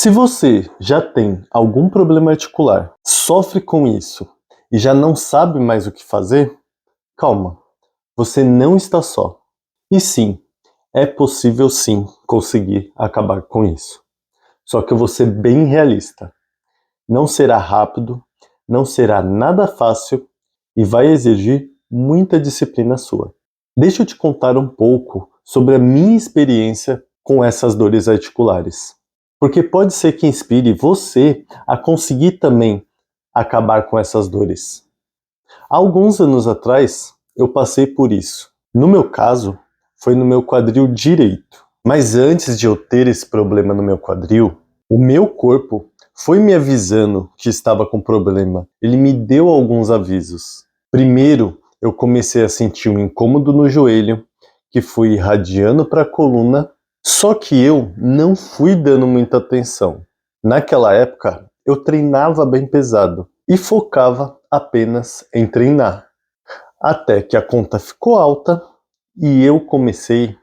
Se você já tem algum problema articular, sofre com isso e já não sabe mais o que fazer, calma, você não está só. E sim, é possível sim conseguir acabar com isso. Só que eu vou ser bem realista. Não será rápido, não será nada fácil e vai exigir muita disciplina sua. Deixa eu te contar um pouco sobre a minha experiência com essas dores articulares. Porque pode ser que inspire você a conseguir também acabar com essas dores. Há alguns anos atrás, eu passei por isso. No meu caso, foi no meu quadril direito. Mas antes de eu ter esse problema no meu quadril, o meu corpo foi me avisando que estava com problema. Ele me deu alguns avisos. Primeiro, eu comecei a sentir um incômodo no joelho, que foi irradiando para a coluna. Só que eu não fui dando muita atenção. Naquela época, eu treinava bem pesado e focava apenas em treinar. Até que a conta ficou alta e eu comecei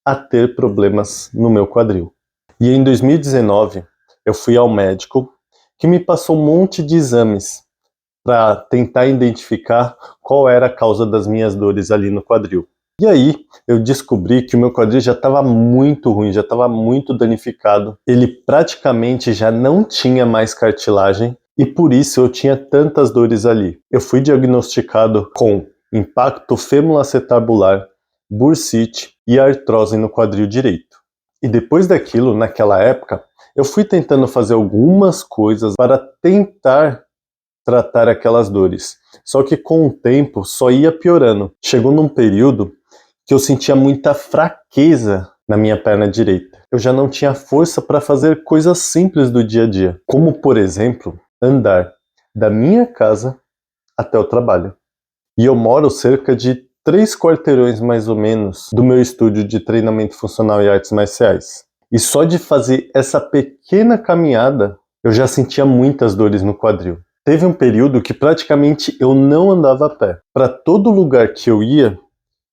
a ter problemas no meu quadril. E em 2019, eu fui ao médico que me passou um monte de exames para tentar identificar qual era a causa das minhas dores ali no quadril. E aí eu descobri que o meu quadril já estava muito ruim, já estava muito danificado. Ele praticamente já não tinha mais cartilagem e por isso eu tinha tantas dores ali. Eu fui diagnosticado com impacto femoroacetabular, bursite e artrose no quadril direito. E depois daquilo, naquela época, eu fui tentando fazer algumas coisas para tentar tratar aquelas dores. Só que com o tempo só ia piorando. Chegou num período que eu sentia muita fraqueza na minha perna direita. Eu já não tinha força para fazer coisas simples do dia a dia, como por exemplo, andar da minha casa até o trabalho. E eu moro cerca de 3 quarteirões mais ou menos do meu estúdio de treinamento funcional e artes marciais. E só de fazer essa pequena caminhada, eu já sentia muitas dores no quadril. Teve um período que praticamente eu não andava a pé. Para todo lugar que eu ia,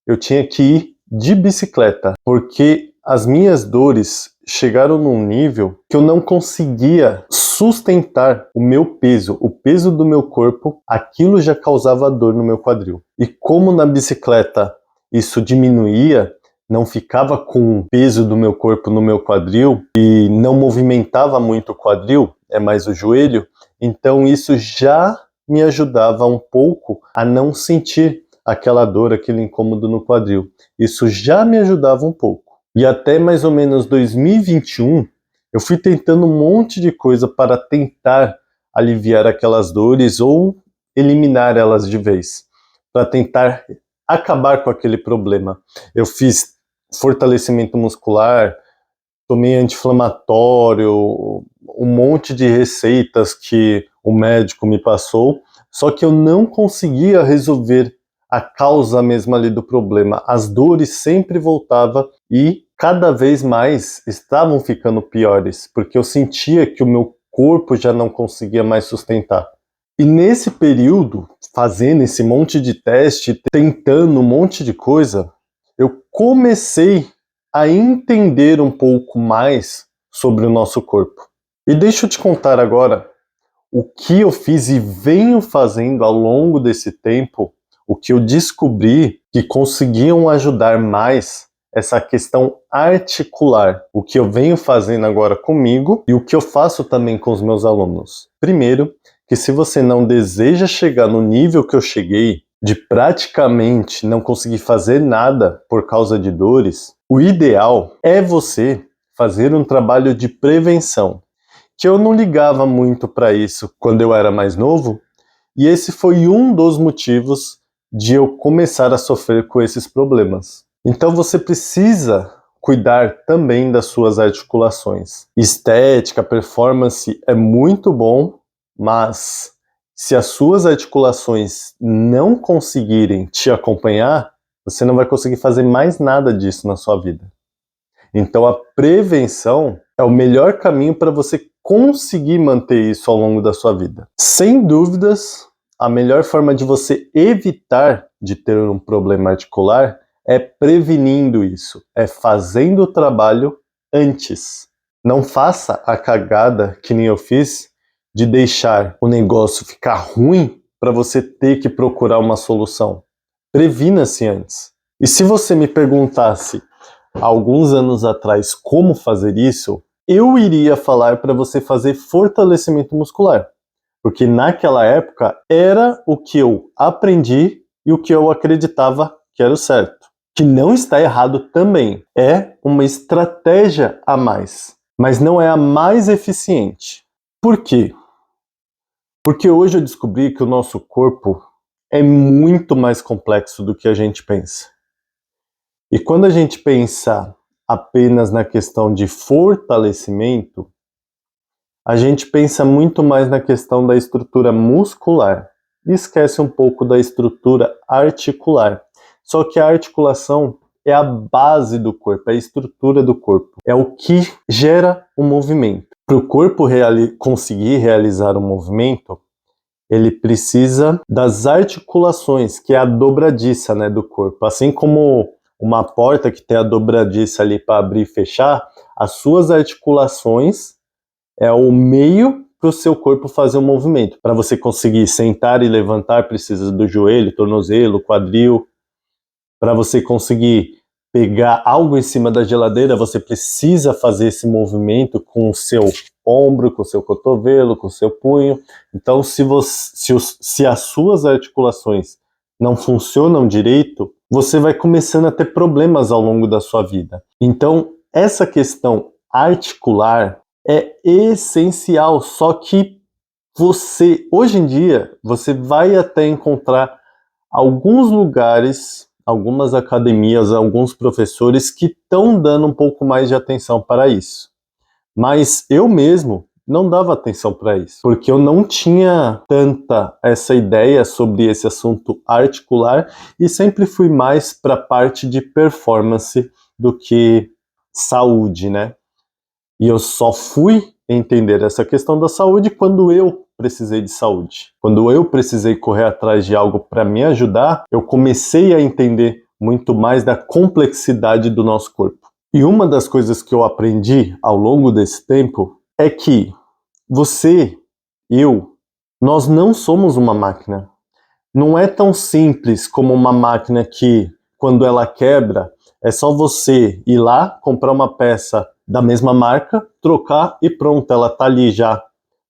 eu tinha que ir de bicicleta, porque as minhas dores chegaram num nível que eu não conseguia sustentar o meu peso, o peso do meu corpo, aquilo já causava dor no meu quadril. E como na bicicleta isso diminuía, não ficava com o peso do meu corpo no meu quadril e não movimentava muito o quadril, é mais o joelho, então isso já me ajudava um pouco a não sentir aquela dor, aquele incômodo no quadril. Isso já me ajudava um pouco. E até mais ou menos 2021, eu fui tentando um monte de coisa para tentar aliviar aquelas dores ou eliminar elas de vez, para tentar acabar com aquele problema. Eu fiz fortalecimento muscular, tomei anti-inflamatório, um monte de receitas que o médico me passou, só que eu não conseguia resolver a causa mesma ali do problema. As dores sempre voltavam e cada vez mais estavam ficando piores, porque eu sentia que o meu corpo já não conseguia mais sustentar. E nesse período, fazendo esse monte de teste, tentando um monte de coisa, eu comecei a entender um pouco mais sobre o nosso corpo. E deixa eu te contar agora o que eu fiz e venho fazendo ao longo desse tempo, o que eu descobri que conseguiam ajudar mais essa questão articular, o que eu venho fazendo agora comigo e o que eu faço também com os meus alunos. Primeiro, que se você não deseja chegar no nível que eu cheguei, de praticamente não conseguir fazer nada por causa de dores, o ideal é você fazer um trabalho de prevenção, que eu não ligava muito para isso quando eu era mais novo, e esse foi um dos motivos de eu começar a sofrer com esses problemas. Então você precisa cuidar também das suas articulações. Estética, performance é muito bom, mas se as suas articulações não conseguirem te acompanhar, você não vai conseguir fazer mais nada disso na sua vida. Então a prevenção é o melhor caminho para você conseguir manter isso ao longo da sua vida. Sem dúvidas, a melhor forma de você evitar de ter um problema articular é prevenindo isso, é fazendo o trabalho antes. Não faça a cagada que nem eu fiz de deixar o negócio ficar ruim para você ter que procurar uma solução. Previna-se antes. E se você me perguntasse há alguns anos atrás como fazer isso, eu iria falar para você fazer fortalecimento muscular. Porque naquela época era o que eu aprendi e o que eu acreditava que era o certo. Que não está errado também. É uma estratégia a mais, mas não é a mais eficiente. Por quê? Porque hoje eu descobri que o nosso corpo é muito mais complexo do que a gente pensa. E quando a gente pensa apenas na questão de fortalecimento, a gente pensa muito mais na questão da estrutura muscular e esquece um pouco da estrutura articular. Só que a articulação é a base do corpo, é a estrutura do corpo, é o que gera o movimento. Para o corpo conseguir realizar o movimento, ele precisa das articulações, que é a dobradiça, né, do corpo. Assim como uma porta que tem a dobradiça ali para abrir e fechar, as suas articulações é o meio para o seu corpo fazer o movimento. Para você conseguir sentar e levantar, precisa do joelho, tornozelo, quadril. Para você conseguir pegar algo em cima da geladeira, você precisa fazer esse movimento com o seu ombro, com o seu cotovelo, com o seu punho. Então, se as suas articulações não funcionam direito, você vai começando a ter problemas ao longo da sua vida. Então, essa questão articular é essencial, só que hoje em dia, você vai até encontrar alguns lugares, algumas academias, alguns professores que estão dando um pouco mais de atenção para isso. Mas eu mesmo não dava atenção para isso, porque eu não tinha tanta essa ideia sobre esse assunto articular e sempre fui mais para a parte de performance do que saúde, né? E eu só fui entender essa questão da saúde quando eu precisei de saúde. Quando eu precisei correr atrás de algo para me ajudar, eu comecei a entender muito mais da complexidade do nosso corpo. E uma das coisas que eu aprendi ao longo desse tempo é que nós não somos uma máquina. Não é tão simples como uma máquina que, quando ela quebra, é só você ir lá, comprar uma peça da mesma marca, trocar e pronto, ela tá ali já,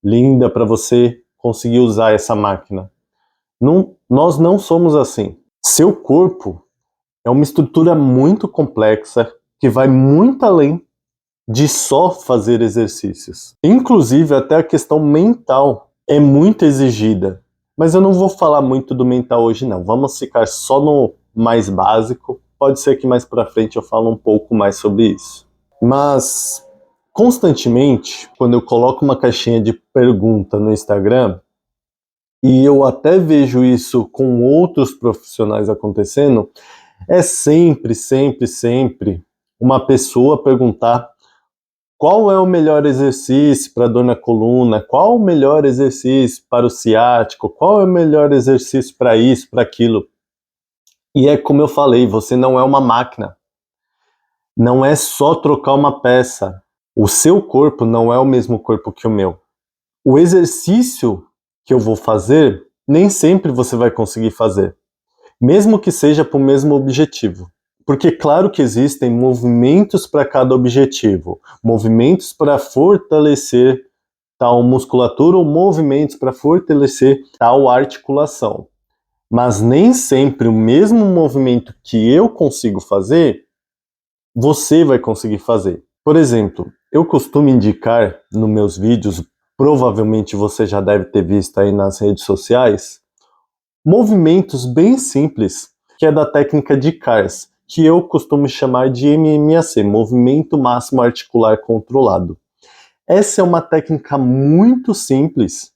linda para você conseguir usar essa máquina. Nós não somos assim. Seu corpo é uma estrutura muito complexa que vai muito além de só fazer exercícios. Inclusive, até a questão mental é muito exigida. Mas eu não vou falar muito do mental hoje não. Vamos ficar só no mais básico. Pode ser que mais para frente eu fale um pouco mais sobre isso. Mas constantemente, quando eu coloco uma caixinha de pergunta no Instagram, e eu até vejo isso com outros profissionais acontecendo, é sempre uma pessoa perguntar qual é o melhor exercício para dor na coluna, qual o melhor exercício para o ciático, qual é o melhor exercício para isso, para aquilo. E é como eu falei, você não é uma máquina. Não é só trocar uma peça. O seu corpo não é o mesmo corpo que o meu. O exercício que eu vou fazer, nem sempre você vai conseguir fazer, mesmo que seja para o mesmo objetivo. Porque claro que existem movimentos para cada objetivo, movimentos para fortalecer tal musculatura ou movimentos para fortalecer tal articulação. Mas nem sempre o mesmo movimento que eu consigo fazer, você vai conseguir fazer. Por exemplo, eu costumo indicar nos meus vídeos, provavelmente você já deve ter visto aí nas redes sociais, movimentos bem simples, que é da técnica de CARS, que eu costumo chamar de MMAC, Movimento Máximo Articular Controlado. Essa é uma técnica muito simples,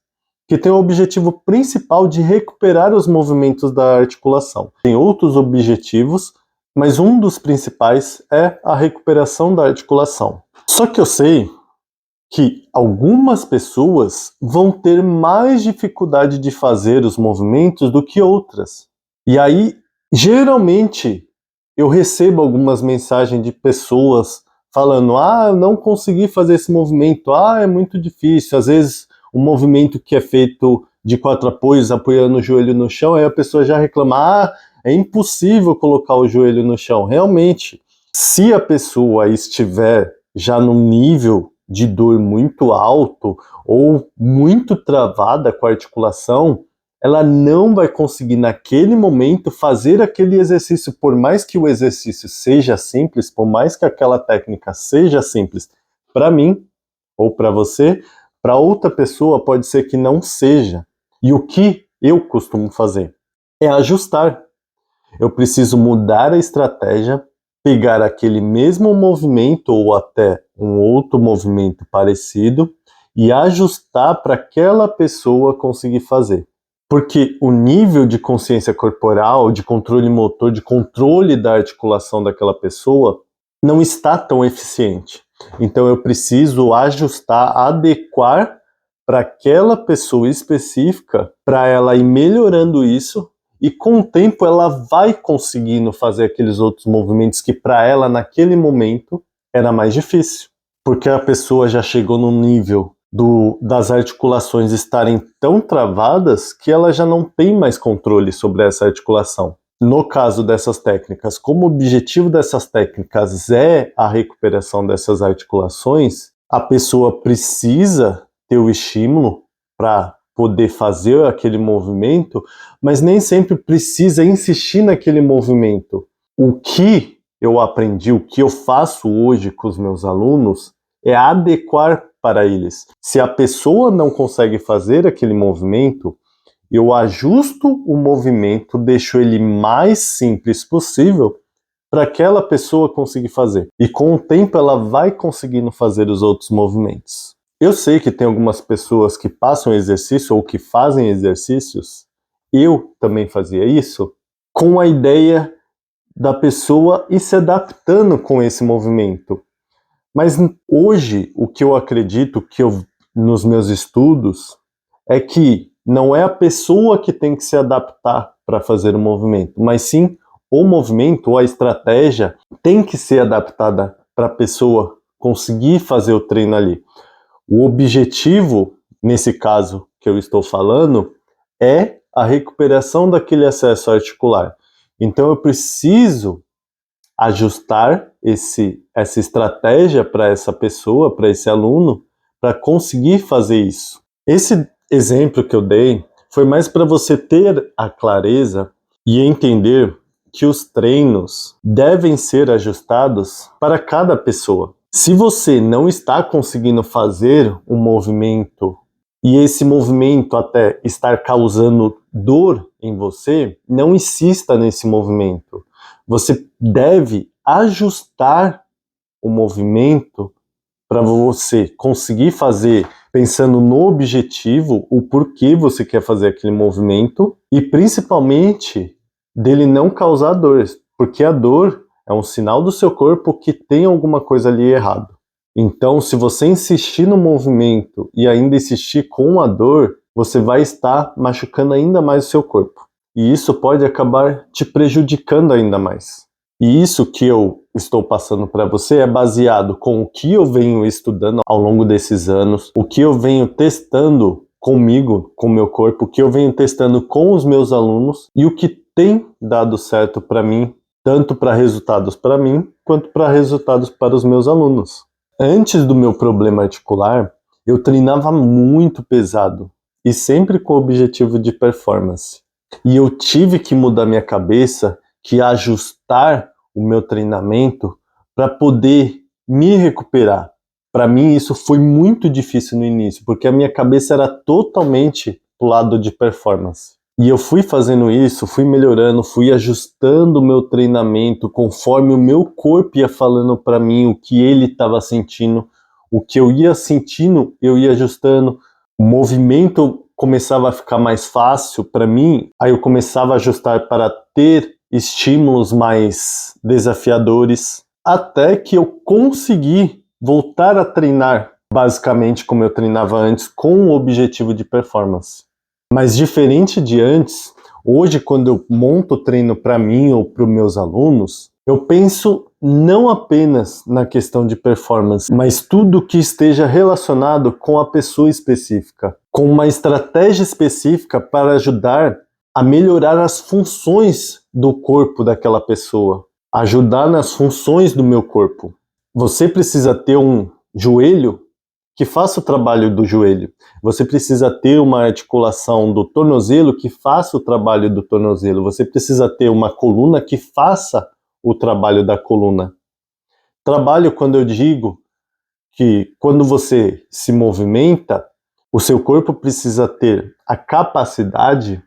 que tem o objetivo principal de recuperar os movimentos da articulação. Tem outros objetivos, mas um dos principais é a recuperação da articulação. Só que eu sei que algumas pessoas vão ter mais dificuldade de fazer os movimentos do que outras. E aí, geralmente, eu recebo algumas mensagens de pessoas falando, eu não consegui fazer esse movimento, é muito difícil. Às vezes, um movimento que é feito de 4 apoios, apoiando o joelho no chão, aí a pessoa já reclama, é impossível colocar o joelho no chão. Realmente, se a pessoa estiver já num nível de dor muito alto ou muito travada com a articulação, ela não vai conseguir naquele momento fazer aquele exercício, por mais que o exercício seja simples, por mais que aquela técnica seja simples para mim ou para você, para outra pessoa pode ser que não seja. E o que eu costumo fazer é ajustar. Eu preciso mudar a estratégia, pegar aquele mesmo movimento ou até um outro movimento parecido e ajustar para aquela pessoa conseguir fazer. Porque o nível de consciência corporal, de controle motor, de controle da articulação daquela pessoa não está tão eficiente. Então eu preciso ajustar, adequar para aquela pessoa específica, para ela ir melhorando isso, e com o tempo ela vai conseguindo fazer aqueles outros movimentos que para ela naquele momento era mais difícil. Porque a pessoa já chegou no nível das articulações estarem tão travadas que ela já não tem mais controle sobre essa articulação. No caso dessas técnicas, como o objetivo dessas técnicas é a recuperação dessas articulações, a pessoa precisa ter o estímulo para poder fazer aquele movimento, mas nem sempre precisa insistir naquele movimento. O que eu aprendi, o que eu faço hoje com os meus alunos é adequar para eles. Se a pessoa não consegue fazer aquele movimento, eu ajusto o movimento, deixo ele mais simples possível para aquela pessoa conseguir fazer. E com o tempo ela vai conseguindo fazer os outros movimentos. Eu sei que tem algumas pessoas que passam exercício ou que fazem exercícios, eu também fazia isso, com a ideia da pessoa ir se adaptando com esse movimento. Mas hoje, o que eu acredito nos meus estudos é que não é a pessoa que tem que se adaptar para fazer o movimento, mas sim o movimento ou a estratégia tem que ser adaptada para a pessoa conseguir fazer o treino ali. O objetivo, nesse caso que eu estou falando, é a recuperação daquele acesso articular. Então eu preciso ajustar essa estratégia para essa pessoa, para esse aluno, para conseguir fazer isso. Esse exemplo que eu dei foi mais para você ter a clareza e entender que os treinos devem ser ajustados para cada pessoa. Se você não está conseguindo fazer um movimento e esse movimento até estar causando dor em você, não insista nesse movimento. Você deve ajustar o movimento para você conseguir fazer pensando no objetivo, o porquê você quer fazer aquele movimento e principalmente dele não causar dor, porque a dor é um sinal do seu corpo que tem alguma coisa ali errado. Então, se você insistir no movimento e ainda insistir com a dor, você vai estar machucando ainda mais o seu corpo. E isso pode acabar te prejudicando ainda mais. E isso que eu estou passando para você é baseado com o que eu venho estudando ao longo desses anos, o que eu venho testando comigo, com o meu corpo, o que eu venho testando com os meus alunos e o que tem dado certo para mim, tanto para resultados para mim, quanto para resultados para os meus alunos. Antes do meu problema articular, eu treinava muito pesado e sempre com o objetivo de performance. E eu tive que mudar minha cabeça, que ajustar o meu treinamento para poder me recuperar. Para mim isso foi muito difícil no início, porque a minha cabeça era totalmente do lado de performance. E eu fui fazendo isso, fui melhorando, fui ajustando o meu treinamento conforme o meu corpo ia falando para mim o que ele estava sentindo, o que eu ia sentindo, eu ia ajustando. O movimento começava a ficar mais fácil para mim, aí eu começava a ajustar para ter estímulos mais desafiadores, até que eu consegui voltar a treinar basicamente como eu treinava antes, com o objetivo de performance. Mas diferente de antes, hoje quando eu monto o treino para mim ou para os meus alunos, Eu penso não apenas na questão de performance, mas tudo que esteja relacionado com a pessoa específica, com uma estratégia específica para ajudar a melhorar as funções do corpo daquela pessoa, ajudar nas funções do meu corpo. Você precisa ter um joelho que faça o trabalho do joelho. Você precisa ter uma articulação do tornozelo que faça o trabalho do tornozelo. Você precisa ter uma coluna que faça o trabalho da coluna. Trabalho, quando eu digo que quando você se movimenta, o seu corpo precisa ter a capacidade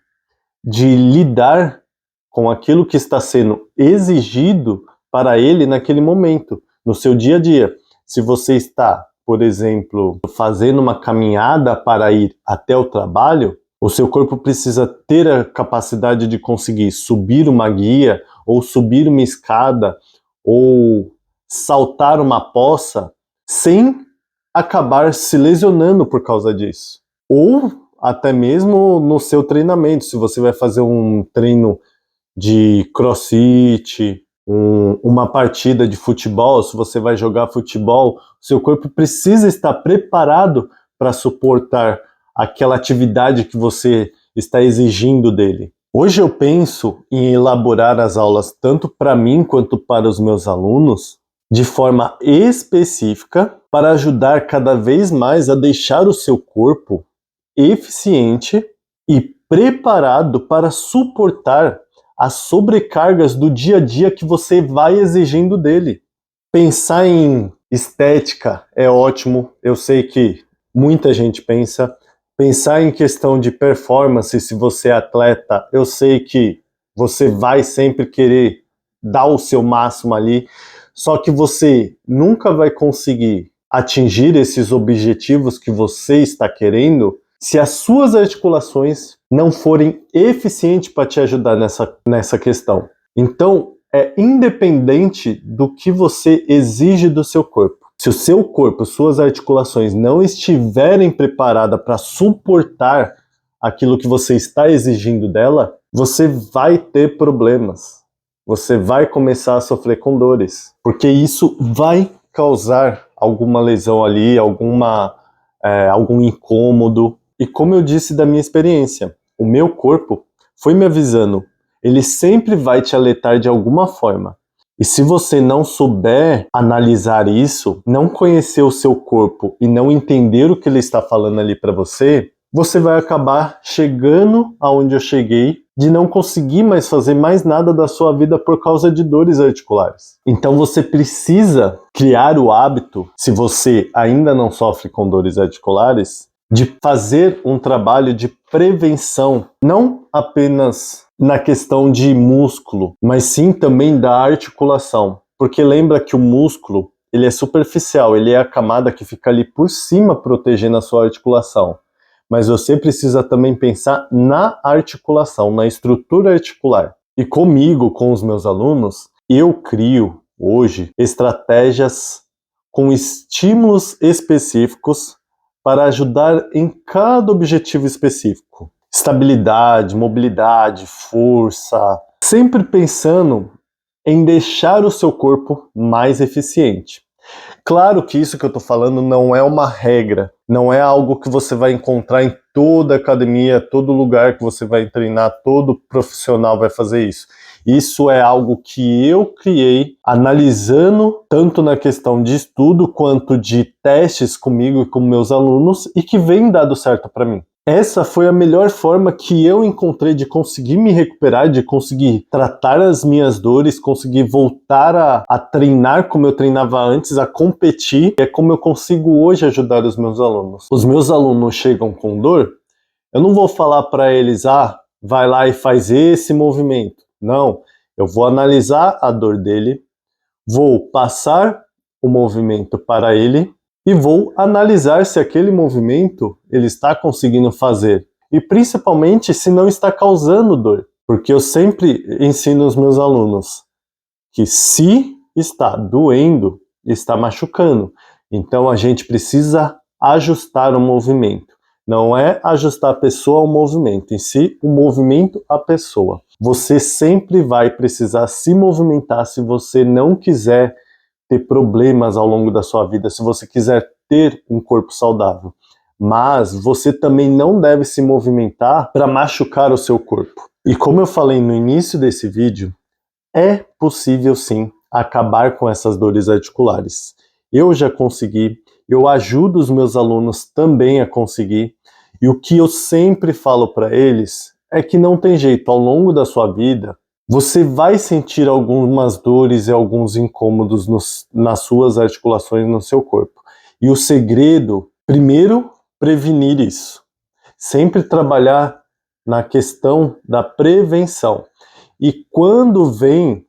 de lidar com aquilo que está sendo exigido para ele naquele momento, no seu dia a dia. Se você está, por exemplo, fazendo uma caminhada para ir até o trabalho, o seu corpo precisa ter a capacidade de conseguir subir uma guia, ou subir uma escada, ou saltar uma poça, sem acabar se lesionando por causa disso. Ou até mesmo no seu treinamento, se você vai fazer um treino de crossfit, uma partida de futebol, se você vai jogar futebol, seu corpo precisa estar preparado para suportar aquela atividade que você está exigindo dele. Hoje eu penso em elaborar as aulas tanto para mim quanto para os meus alunos de forma específica para ajudar cada vez mais a deixar o seu corpo eficiente e preparado para suportar as sobrecargas do dia a dia que você vai exigindo dele. Pensar em estética é ótimo, eu sei que muita gente pensa. Pensar em questão de performance, se você é atleta, eu sei que você vai sempre querer dar o seu máximo ali, só que você nunca vai conseguir atingir esses objetivos que você está querendo se as suas articulações não forem eficientes para te ajudar nessa questão. Então, é independente do que você exige do seu corpo. Se o seu corpo, suas articulações não estiverem preparadas para suportar aquilo que você está exigindo dela, você vai ter problemas. Você vai começar a sofrer com dores, porque isso vai causar alguma lesão ali, algum incômodo. E como eu disse da minha experiência, o meu corpo foi me avisando, ele sempre vai te alertar de alguma forma. E se você não souber analisar isso, não conhecer o seu corpo e não entender o que ele está falando ali para você, você vai acabar chegando aonde eu cheguei, de não conseguir mais fazer mais nada da sua vida por causa de dores articulares. Então você precisa criar o hábito, se você ainda não sofre com dores articulares, de fazer um trabalho de prevenção, não apenas na questão de músculo, mas sim também da articulação. Porque lembra que o músculo, ele é superficial, ele é a camada que fica ali por cima protegendo a sua articulação. Mas você precisa também pensar na articulação, na estrutura articular. E comigo, com os meus alunos, eu crio hoje estratégias com estímulos específicos para ajudar em cada objetivo específico. Estabilidade, mobilidade, força, sempre pensando em deixar o seu corpo mais eficiente. Claro que isso que eu estou falando não é uma regra, não é algo que você vai encontrar em toda academia, todo lugar que você vai treinar, todo profissional vai fazer isso. Isso é algo que eu criei analisando tanto na questão de estudo quanto de testes comigo e com meus alunos e que vem dado certo para mim. Essa foi a melhor forma que eu encontrei de conseguir me recuperar, de conseguir tratar as minhas dores, conseguir voltar a treinar como eu treinava antes, a competir. É como eu consigo hoje ajudar os meus alunos. Os meus alunos chegam com dor, eu não vou falar para eles, vai lá e faz esse movimento. Não, eu vou analisar a dor dele, vou passar o movimento para ele, e vou analisar se aquele movimento ele está conseguindo fazer e principalmente se não está causando dor, porque eu sempre ensino os meus alunos que se está doendo, está machucando. Então a gente precisa ajustar o movimento. Não é ajustar a pessoa ao movimento, em si, o movimento à pessoa. Você sempre vai precisar se movimentar se você não quiser ter problemas ao longo da sua vida, se você quiser ter um corpo saudável. Mas você também não deve se movimentar para machucar o seu corpo. E como eu falei no início desse vídeo, é possível sim acabar com essas dores articulares. Eu já consegui, eu ajudo os meus alunos também a conseguir, e o que eu sempre falo para eles é que não tem jeito, ao longo da sua vida, você vai sentir algumas dores e alguns incômodos nas suas articulações, no seu corpo. E o segredo, primeiro, prevenir isso. Sempre trabalhar na questão da prevenção. E quando vem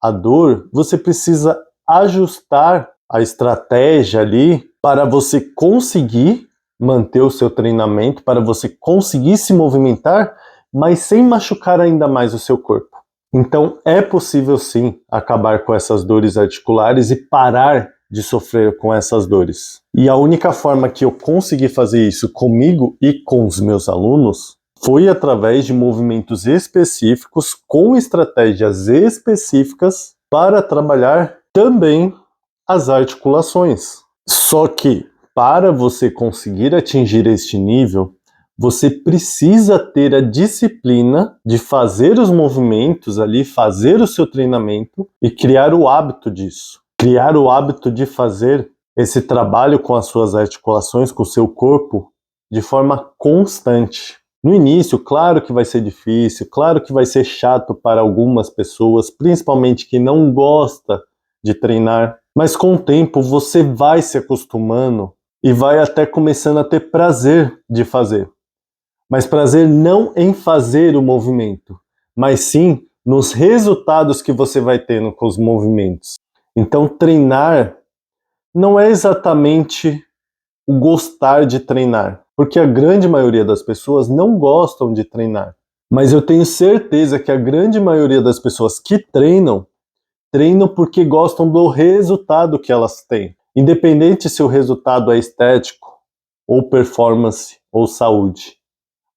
a dor, você precisa ajustar a estratégia ali para você conseguir manter o seu treinamento, para você conseguir se movimentar, mas sem machucar ainda mais o seu corpo. Então é possível sim acabar com essas dores articulares e parar de sofrer com essas dores. E a única forma que eu consegui fazer isso comigo e com os meus alunos foi através de movimentos específicos, com estratégias específicas para trabalhar também as articulações. Só que para você conseguir atingir este nível, você precisa ter a disciplina de fazer os movimentos ali, fazer o seu treinamento e criar o hábito disso. Criar o hábito de fazer esse trabalho com as suas articulações, com o seu corpo, de forma constante. No início, claro que vai ser difícil, claro que vai ser chato para algumas pessoas, principalmente que não gosta de treinar, mas com o tempo você vai se acostumando e vai até começando a ter prazer de fazer. Mas prazer não em fazer o movimento, mas sim nos resultados que você vai tendo com os movimentos. Então treinar não é exatamente o gostar de treinar, porque a grande maioria das pessoas não gostam de treinar. Mas eu tenho certeza que a grande maioria das pessoas que treinam porque gostam do resultado que elas têm. Independente se o resultado é estético, ou performance, ou saúde.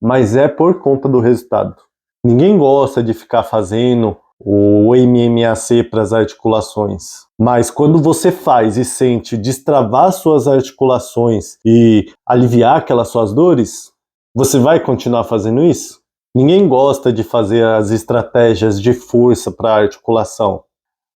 Mas é por conta do resultado. Ninguém gosta de ficar fazendo o MMAC para as articulações. Mas quando você faz e sente destravar suas articulações e aliviar aquelas suas dores, você vai continuar fazendo isso? Ninguém gosta de fazer as estratégias de força para a articulação.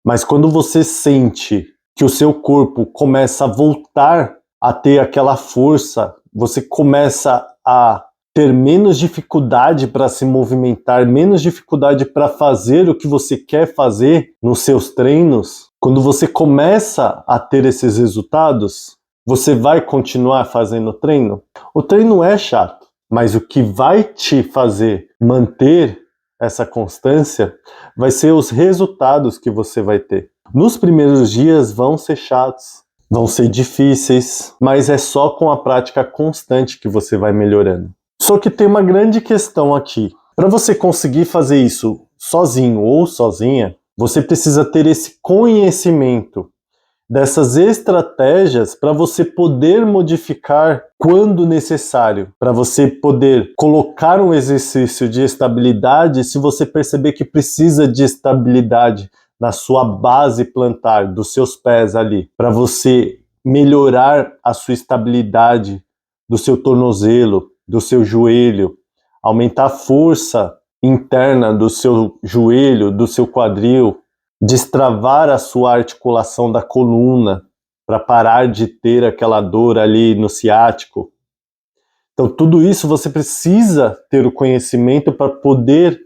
Mas quando você sente que o seu corpo começa a voltar a ter aquela força, você começa a ter menos dificuldade para se movimentar, menos dificuldade para fazer o que você quer fazer nos seus treinos, quando você começa a ter esses resultados, você vai continuar fazendo o treino? O treino é chato, mas o que vai te fazer manter essa constância vai ser os resultados que você vai ter. Nos primeiros dias vão ser chatos, vão ser difíceis, mas é só com a prática constante que você vai melhorando. Só que tem uma grande questão aqui. Para você conseguir fazer isso sozinho ou sozinha, você precisa ter esse conhecimento dessas estratégias para você poder modificar quando necessário, para você poder colocar um exercício de estabilidade se você perceber que precisa de estabilidade na sua base plantar, dos seus pés ali, para você melhorar a sua estabilidade do seu tornozelo, do seu joelho, aumentar a força interna do seu joelho, do seu quadril, destravar a sua articulação da coluna para parar de ter aquela dor ali no ciático. Então tudo isso você precisa ter o conhecimento para poder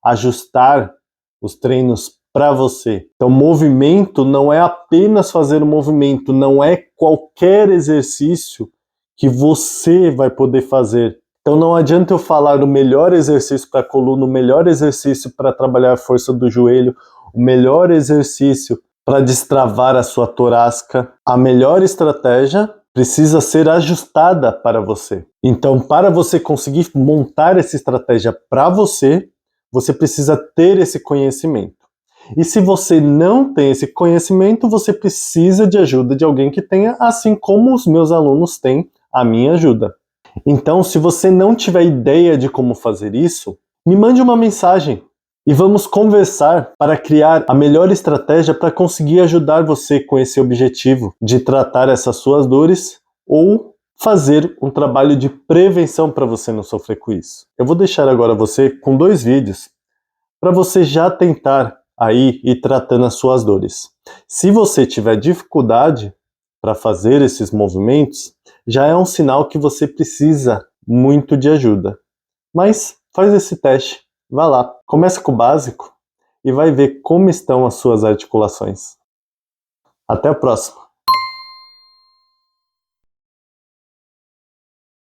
ajustar os treinos para você. Então movimento não é apenas fazer o movimento, não é qualquer exercício que você vai poder fazer. Então não adianta eu falar o melhor exercício para a coluna, o melhor exercício para trabalhar a força do joelho, o melhor exercício para destravar a sua torácica. A melhor estratégia precisa ser ajustada para você. Então, para você conseguir montar essa estratégia para você, você precisa ter esse conhecimento. E se você não tem esse conhecimento, você precisa de ajuda de alguém que tenha, assim como os meus alunos têm a minha ajuda. Então, se você não tiver ideia de como fazer isso, me mande uma mensagem e vamos conversar para criar a melhor estratégia para conseguir ajudar você com esse objetivo de tratar essas suas dores ou fazer um trabalho de prevenção para você não sofrer com isso. Eu vou deixar agora você com 2 vídeos para você já tentar aí ir tratando as suas dores. Se você tiver dificuldade para fazer esses movimentos, já é um sinal que você precisa muito de ajuda. Mas faz esse teste, vá lá, começa com o básico e vai ver como estão as suas articulações. Até a próxima!